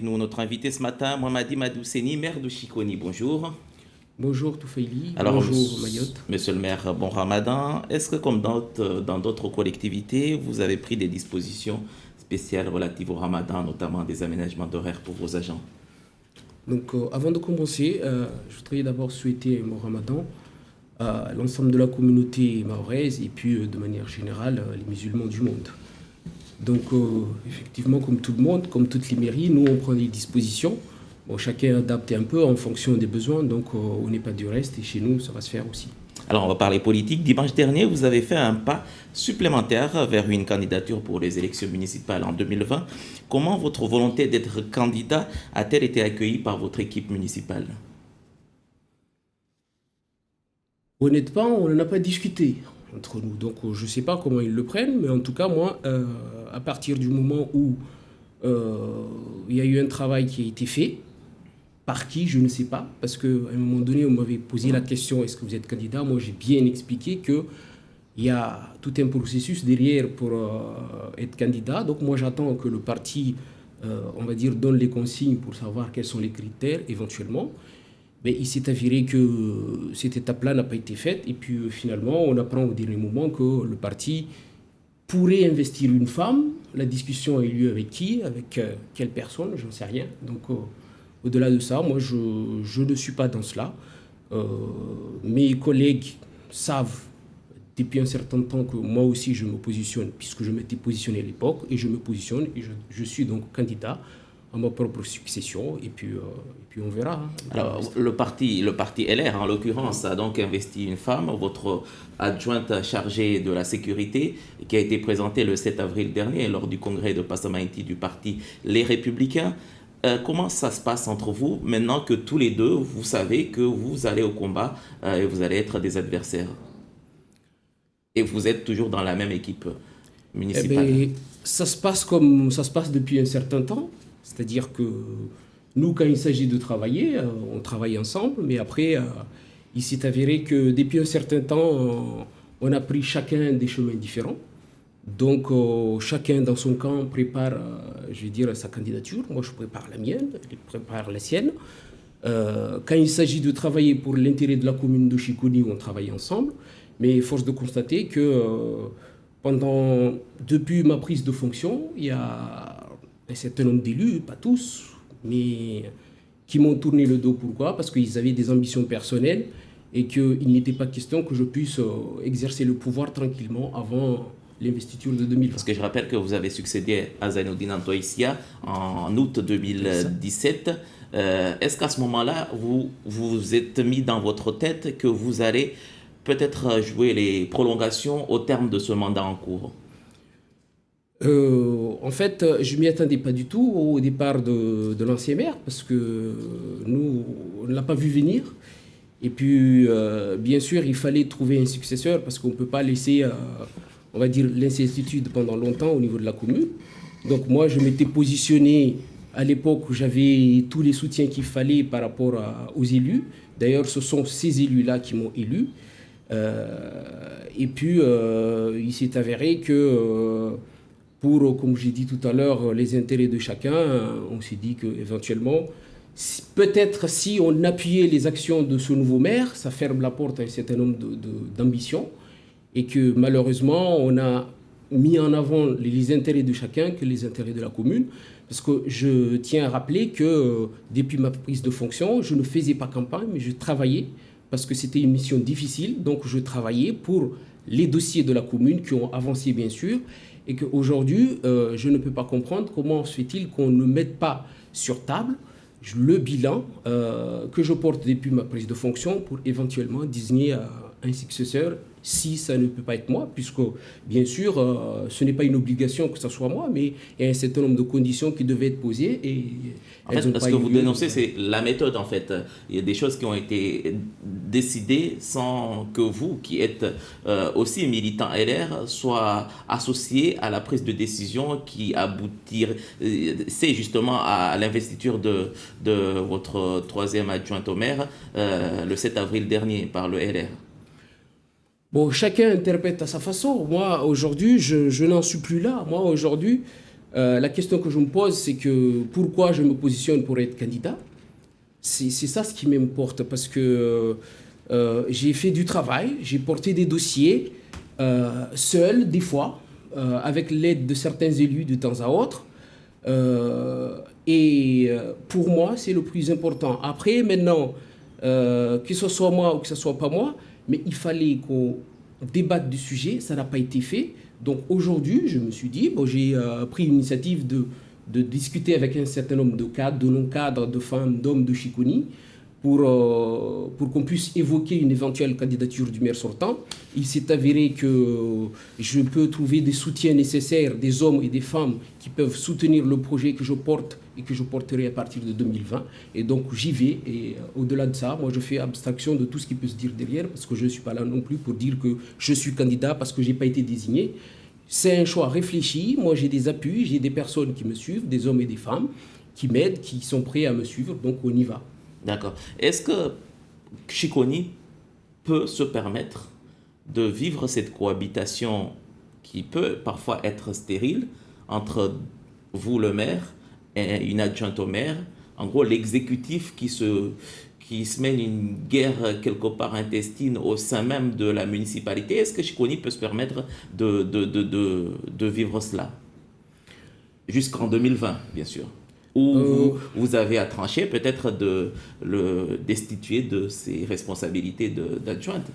Nous, notre invité ce matin, Mohamadi Madousseni, maire de Chikoni. Bonjour. Bonjour Toufeili, Alors, bonjour Mayotte. monsieur le maire, bon Ramadan. Est-ce que, comme dans d'autres collectivités, vous avez pris des dispositions spéciales relatives au Ramadan, notamment des aménagements d'horaires pour vos agents? Avant de commencer, je voudrais d'abord souhaiter mon Ramadan à l'ensemble de la communauté mahoraise et puis de manière générale les musulmans du monde. Effectivement, comme tout le monde, comme toutes les mairies, nous on prend des dispositions. Bon, chacun adapte un peu en fonction des besoins, on n'est pas du reste et chez nous ça va se faire aussi. Alors, on va parler politique. Dimanche dernier, vous avez fait un pas supplémentaire vers une candidature pour les élections municipales en 2020. Comment votre volonté d'être candidat a-t-elle été accueillie par votre équipe municipale? Honnêtement, on n'en a pas discuté entre nous, je ne sais pas comment ils le prennent, mais en tout cas moi, à partir du moment où il y a eu un travail qui a été fait, par qui, je ne sais pas, parce qu'à un moment donné, on m'avait posé la question, est-ce que vous êtes candidat? Moi, j'ai bien expliqué qu'il y a tout un processus derrière pour être candidat. Donc moi, j'attends que le parti, on va dire, donne les consignes pour savoir quels sont les critères éventuellement. Mais il s'est avéré que cette étape-là n'a pas été faite. Et puis finalement, on apprend au dernier moment que le parti pourrait investir une femme. La discussion a eu lieu avec qui? Avec quelle personne? Je n'en sais rien. Au-delà de ça, moi, je ne suis pas dans cela. Mes collègues savent depuis un certain temps que moi aussi je me positionne, puisque je m'étais positionné à l'époque, et je me positionne, et je suis donc candidat à ma propre succession, et puis on verra. Hein. Alors, le parti LR, en l'occurrence, a donc investi une femme, votre adjointe chargée de la sécurité, qui a été présentée le 7 avril dernier lors du congrès de Passamaïti du parti Les Républicains. Comment ça se passe entre vous maintenant que tous les deux, vous savez que vous allez au combat et vous allez être des adversaires? Et vous êtes toujours dans la même équipe Eh municipale. bien, ça se passe comme ça se passe depuis un certain temps. C'est-à-dire que nous, quand il s'agit de travailler, on travaille ensemble, mais après, il s'est avéré que depuis un certain temps, on a pris chacun des chemins différents. Chacun dans son camp prépare, je vais dire, sa candidature. Moi, je prépare la mienne, il prépare la sienne. Quand il s'agit de travailler pour l'intérêt de la commune de Chikoni, on travaille ensemble. Mais force de constater que depuis ma prise de fonction, il y a un certain nombre d'élus, pas tous, mais qui m'ont tourné le dos. Pourquoi? Parce qu'ils avaient des ambitions personnelles et qu'il n'était pas question que je puisse exercer le pouvoir tranquillement avant l'investiture de 2020. Parce que je rappelle que vous avez succédé à Zainuddin Antoïsia en août C'est ça. 2017. Est-ce qu'à ce moment-là, vous vous êtes mis dans votre tête que vous allez peut-être jouer les prolongations au terme de ce mandat en cours? En fait, je ne m'y attendais pas du tout au départ de l'ancien maire parce que nous, on ne l'a pas vu venir. Et puis, bien sûr, il fallait trouver un successeur parce qu'on ne peut pas laisser, on va dire, l'incertitude pendant longtemps au niveau de la commune. Donc moi, je m'étais positionné à l'époque où j'avais tous les soutiens qu'il fallait par rapport aux élus. D'ailleurs, ce sont ces élus-là qui m'ont élu. Il s'est avéré que comme j'ai dit tout à l'heure, les intérêts de chacun, on s'est dit qu'éventuellement, peut-être si on appuyait les actions de ce nouveau maire, ça ferme la porte à un certain nombre d'ambitions et que malheureusement, on a mis en avant les intérêts de chacun que les intérêts de la commune. Parce que je tiens à rappeler que depuis ma prise de fonction, je ne faisais pas campagne, mais je travaillais parce que c'était une mission difficile. Donc je travaillais pour les dossiers de la commune qui ont avancé bien sûr et qu'aujourd'hui, je ne peux pas comprendre comment se fait-il qu'on ne mette pas sur table le bilan que je porte depuis ma prise de fonction pour éventuellement désigner un successeur si ça ne peut pas être moi, puisque bien sûr, ce n'est pas une obligation que ce soit moi, mais il y a un certain nombre de conditions qui devaient être posées et En elles fait, n'ont ce pas que eu vous lieu. dénoncez, c'est la méthode, en fait. Il y a des choses qui ont été décidées sans que vous, qui êtes aussi militant LR, soient associés à la prise de décision qui aboutir, c'est justement à l'investiture de votre troisième adjointe au maire le 7 avril dernier par le LR. Bon, chacun interprète à sa façon. Moi, aujourd'hui, je n'en suis plus là. Moi, aujourd'hui, La question que je me pose, c'est que pourquoi je me positionne pour être candidat? C'est ça ce qui m'importe, parce que j'ai fait du travail, j'ai porté des dossiers seul, des fois, avec l'aide de certains élus de temps à autre. Pour moi, c'est le plus important. Après, maintenant, que ce soit moi ou que ce soit pas moi, mais il fallait qu'on débatte du sujet, ça n'a pas été fait. Donc aujourd'hui, je me suis dit, bon, j'ai pris l'initiative de discuter avec un certain nombre de cadres, de non-cadres, de femmes, d'hommes de Chiconi, pour qu'on puisse évoquer une éventuelle candidature du maire sortant. Il s'est avéré que je peux trouver des soutiens nécessaires, des hommes et des femmes qui peuvent soutenir le projet que je porte et que je porterai à partir de 2020. Et donc j'y vais. Et au-delà de ça, moi je fais abstraction de tout ce qui peut se dire derrière, parce que je ne suis pas là non plus pour dire que je suis candidat parce que je n'ai pas été désigné. C'est un choix réfléchi. Moi j'ai des appuis, j'ai des personnes qui me suivent, des hommes et des femmes qui m'aident, qui sont prêts à me suivre. Donc on y va. D'accord. Est-ce que Chiconi peut se permettre de vivre cette cohabitation qui peut parfois être stérile entre vous, le maire, et une adjointe au maire, en gros l'exécutif qui se mène une guerre quelque part intestine au sein même de la municipalité? Est-ce que Chiconi peut se permettre de vivre cela? Jusqu'en 2020, bien sûr. Ou vous avez à trancher peut-être de le destituer de ses responsabilités d'adjointe?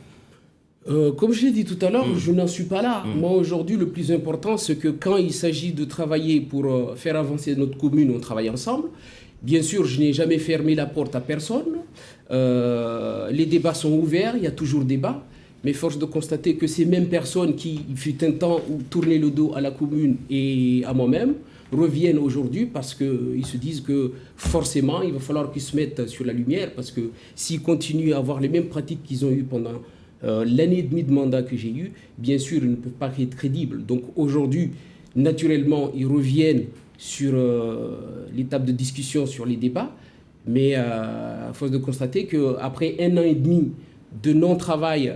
Comme je l'ai dit tout à l'heure, je n'en suis pas là. Moi, aujourd'hui, le plus important, c'est que quand il s'agit de travailler pour faire avancer notre commune, on travaille ensemble. Bien sûr, je n'ai jamais fermé la porte à personne. Les débats sont ouverts, il y a toujours débat. Mais force de constater que ces mêmes personnes qui, il fut un temps, tournaient le dos à la commune et à moi-même, reviennent aujourd'hui parce qu'ils se disent que forcément, il va falloir qu'ils se mettent sur la lumière, parce que s'ils continuent à avoir les mêmes pratiques qu'ils ont eues pendant l'année et demie de mandat que j'ai eu, bien sûr, ils ne peuvent pas être crédibles. Donc aujourd'hui, naturellement, ils reviennent sur l'étape de discussion sur les débats, mais à force de constater qu'après un an et demi de non-travail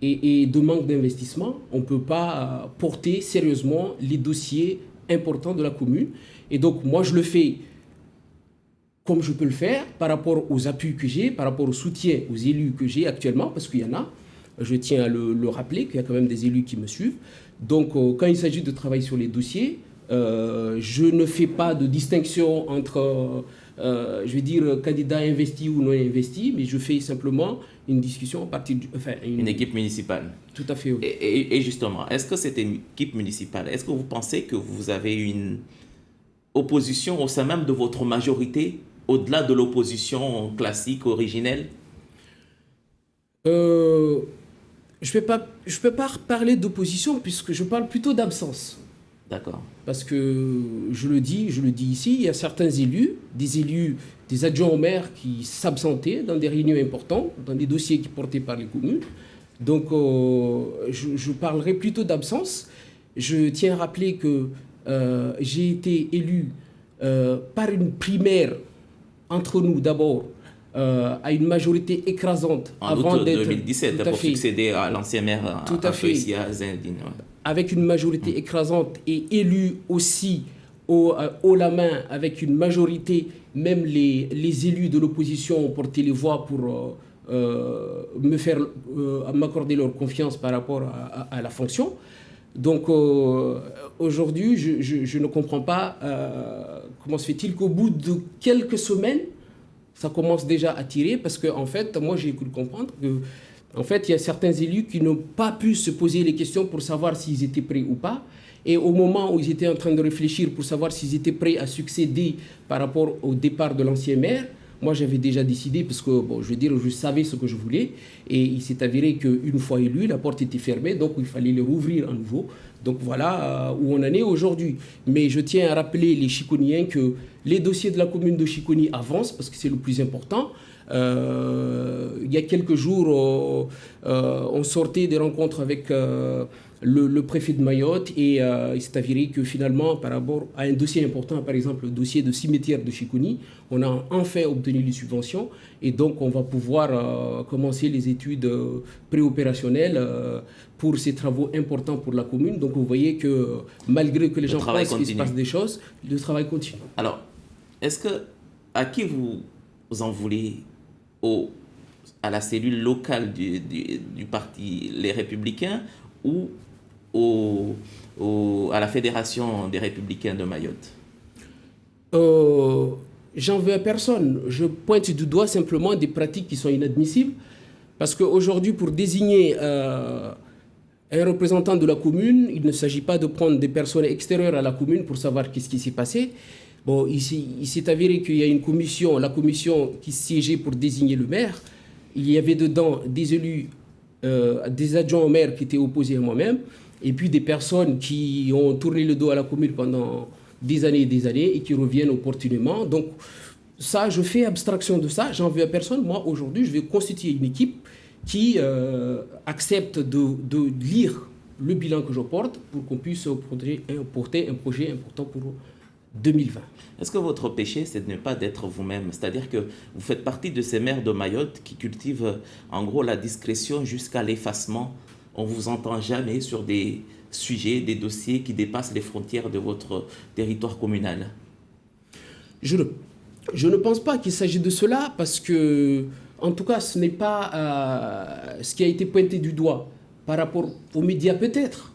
et de manque d'investissement, on ne peut pas porter sérieusement les dossiers importants de la commune. Et donc moi je le fais comme je peux le faire par rapport aux appuis que j'ai, par rapport au soutien aux élus que j'ai actuellement, parce qu'il y en a, je tiens à le rappeler qu'il y a quand même des élus qui me suivent. Donc quand il s'agit de travailler sur les dossiers, je ne fais pas de distinction entre je vais dire candidat investi ou non investi, mais je fais simplement une discussion à partir une équipe municipale. Tout à fait, oui. Et justement, est-ce que cette équipe municipale, est-ce que vous pensez que vous avez une opposition au sein même de votre majorité, au-delà de l'opposition classique, originelle? Je ne peux pas parler d'opposition puisque je parle plutôt d'absence. D'accord. Parce que je le dis ici, il y a certains élus, des adjoints au maire qui s'absentaient dans des réunions importantes, dans des dossiers qui portaient par les communes. Donc je parlerai plutôt d'absence. Je tiens à rappeler que j'ai été élu par une primaire entre nous d'abord, à une majorité écrasante. En août 2017, pour succéder à l'ancien maire Afeisia Zindine. Avec une majorité écrasante et élu aussi haut la main avec une majorité, même les élus de l'opposition ont porté les voix pour m'accorder leur confiance par rapport à la fonction. Donc aujourd'hui, je ne comprends pas comment se fait-il qu'au bout de quelques semaines, ça commence déjà à tirer, parce que en fait, moi j'ai cru comprendre que en fait, il y a certains élus qui n'ont pas pu se poser les questions pour savoir s'ils étaient prêts ou pas. Et au moment où ils étaient en train de réfléchir pour savoir s'ils étaient prêts à succéder par rapport au départ de l'ancien maire, moi j'avais déjà décidé, parce que bon, je veux dire, je savais ce que je voulais. Et il s'est avéré qu'une fois élu, la porte était fermée, donc il fallait les rouvrir à nouveau. Donc voilà où on en est aujourd'hui. Mais je tiens à rappeler les Chiconiens que les dossiers de la commune de Chiconi avancent, parce que c'est le plus important. Il y a quelques jours, on sortait des rencontres avec le préfet de Mayotte et il s'est avéré que finalement, par rapport à un dossier important, par exemple le dossier de cimetière de Chiconi, on a enfin obtenu les subventions et donc on va pouvoir commencer les études préopérationnelles pour ces travaux importants pour la commune. Donc Donc vous voyez que malgré que les gens pensent qu'il se continue. passe des choses, le travail continue. Alors, à qui vous en voulez à la cellule locale du parti Les Républicains ou à la Fédération des Républicains de Mayotte? J'en veux à personne. Je pointe du doigt simplement des pratiques qui sont inadmissibles. Parce qu'aujourd'hui, pour désigner un représentant de la commune, il ne s'agit pas de prendre des personnes extérieures à la commune pour savoir qu'est-ce qui s'est passé. Bon, il s'est avéré qu'il y a une commission, la commission qui siégeait pour désigner le maire. Il y avait dedans des élus, des adjoints au maire qui étaient opposés à moi-même, et puis des personnes qui ont tourné le dos à la commune pendant des années et qui reviennent opportunément. Donc ça, je fais abstraction de ça, j'en veux à personne. Moi, aujourd'hui, je vais constituer une équipe qui accepte de lire le bilan que je porte pour qu'on puisse porter un projet important pour 2020. Est-ce que votre péché, c'est de ne pas d'être vous-même? C'est-à-dire que vous faites partie de ces maires de Mayotte qui cultivent en gros la discrétion jusqu'à l'effacement. On ne vous entend jamais sur des sujets, des dossiers qui dépassent les frontières de votre territoire communal. Je ne pense pas qu'il s'agit de cela parce que, en tout cas, ce n'est pas ce qui a été pointé du doigt par rapport aux médias peut-être.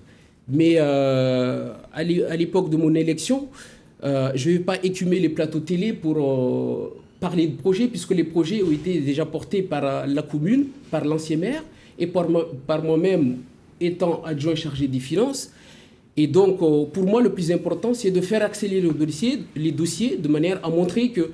Mais à l'époque de mon élection, je ne vais pas écumer les plateaux télé pour parler de projets, puisque les projets ont été déjà portés par la commune, par l'ancien maire, et par moi-même étant adjoint chargé des finances. Et donc, pour moi, le plus important, c'est de faire accélérer les dossiers de manière à montrer que,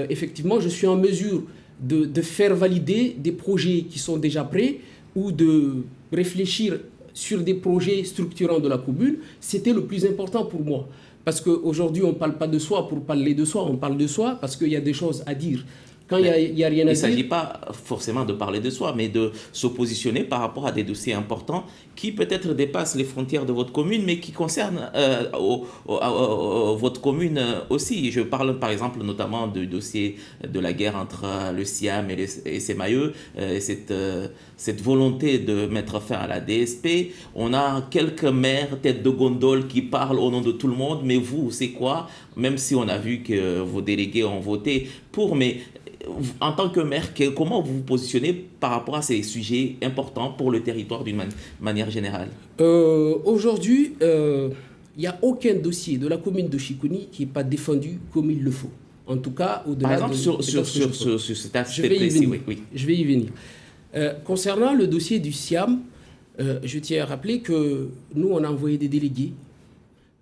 effectivement, je suis en mesure de faire valider des projets qui sont déjà prêts ou de réfléchir sur des projets structurants de la commune. C'était le plus important pour moi. Parce qu'aujourd'hui, on ne parle pas de soi pour parler de soi, on parle de soi parce qu'il y a des choses à dire. Quand il n'y a rien à dire... Il ne s'agit pas forcément de parler de soi, mais de se positionner par rapport à des dossiers importants qui peut-être dépassent les frontières de votre commune, mais qui concernent votre commune aussi. Je parle par exemple notamment du dossier de la guerre entre le Siam et Semaïeu, cette volonté de mettre fin à la DSP. On a quelques maires, têtes de gondole, qui parlent au nom de tout le monde, mais vous, c'est quoi? Même si on a vu que vos délégués ont voté pour, mais en tant que maire, comment vous vous positionnez par rapport à ces sujets importants pour le territoire d'une manière générale? Aujourd'hui, il n'y a aucun dossier de la commune de Chikuni qui n'est pas défendu comme il le faut. En tout cas, au-delà par exemple, sur cet aspect précis, oui. Je vais y venir. Concernant le dossier du Siam, je tiens à rappeler que nous, on a envoyé des délégués.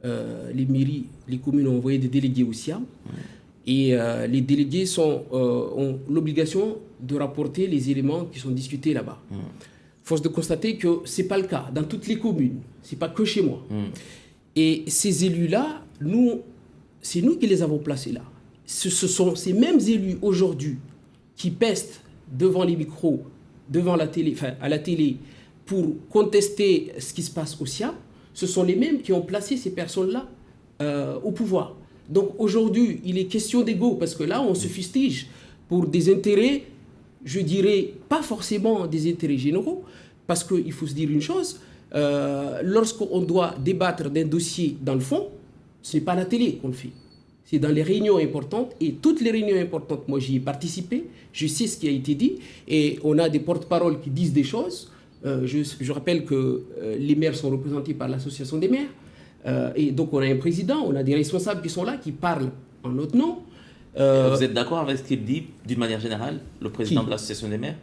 Les mairies, les communes ont envoyé des délégués au Siam. Et les délégués ont l'obligation de rapporter les éléments qui sont discutés là-bas. Force de constater que ce n'est pas le cas dans toutes les communes. Ce n'est pas que chez moi. Et ces élus-là, c'est nous qui les avons placés là. Ce sont ces mêmes élus aujourd'hui qui pestent devant les micros, devant la télé, à la télé, pour contester ce qui se passe au Siam. Ce sont les mêmes qui ont placé ces personnes-là au pouvoir. Donc aujourd'hui, il est question d'ego, parce que là, on se fustige pour des intérêts, je dirais, pas forcément des intérêts généraux, parce qu'il faut se dire une chose, lorsqu'on doit débattre d'un dossier dans le fond, ce n'est pas à la télé qu'on le fait. C'est dans les réunions importantes, et toutes les réunions importantes, moi j'y ai participé, je sais ce qui a été dit, et on a des porte-paroles qui disent des choses. Je rappelle que les maires sont représentés par l'association des maires, et donc on a un président, on a des responsables qui sont là, qui parlent en notre nom. Vous êtes d'accord avec ce qu'il dit d'une manière générale, le président de l'association des maires?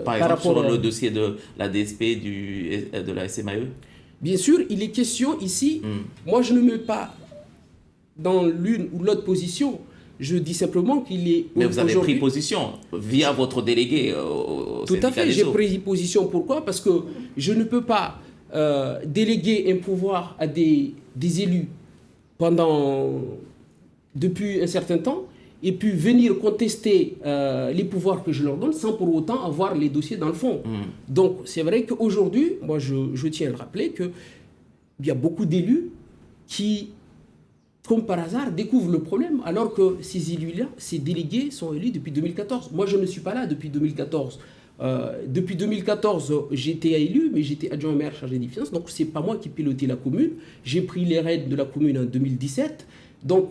Par exemple, sur le dossier de la DSP de la SMAE? Bien sûr, il est question ici, moi je ne me mets pas dans l'une ou l'autre position, je dis simplement qu'il est... Mais vous avez pris position via votre délégué au Tout à fait, j'ai pris position. Pourquoi? Parce que je ne peux pas déléguer un pouvoir à des élus depuis un certain temps et puis venir contester les pouvoirs que je leur donne sans pour autant avoir les dossiers dans le fond. Donc c'est vrai qu'aujourd'hui, moi je tiens à le rappeler qu'il y a beaucoup d'élus qui, comme par hasard, découvrent le problème alors que ces élus-là, ces délégués sont élus depuis 2014. Moi je ne suis pas là depuis 2014. Depuis 2014, j'étais élu, mais j'étais adjoint au maire chargé des finances. Donc, ce n'est pas moi qui pilotais la commune. J'ai pris les rênes de la commune en 2017. Donc,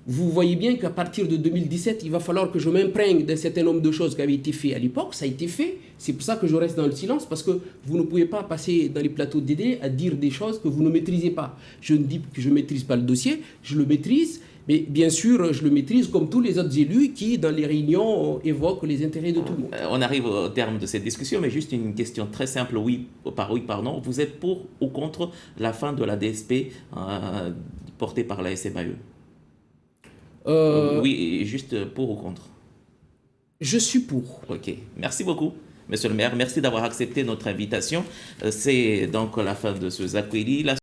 vous voyez bien qu'à partir de 2017, il va falloir que je m'imprègne d'un certain nombre de choses qui avaient été faites à l'époque. Ça a été fait. C'est pour ça que je reste dans le silence, parce que vous ne pouvez pas passer dans les plateaux de DD à dire des choses que vous ne maîtrisez pas. Je ne dis que je ne maîtrise pas le dossier, je le maîtrise. Mais bien sûr, je le maîtrise comme tous les autres élus qui, dans les réunions, évoquent les intérêts de tout le monde. On arrive au terme de cette discussion, mais juste une question très simple, oui par non. Vous êtes pour ou contre la fin de la DSP portée par la SMAE? Oui, juste pour ou contre? Je suis pour. Ok, merci beaucoup. Monsieur le maire, merci d'avoir accepté notre invitation. C'est donc la fin de ce Zakweli.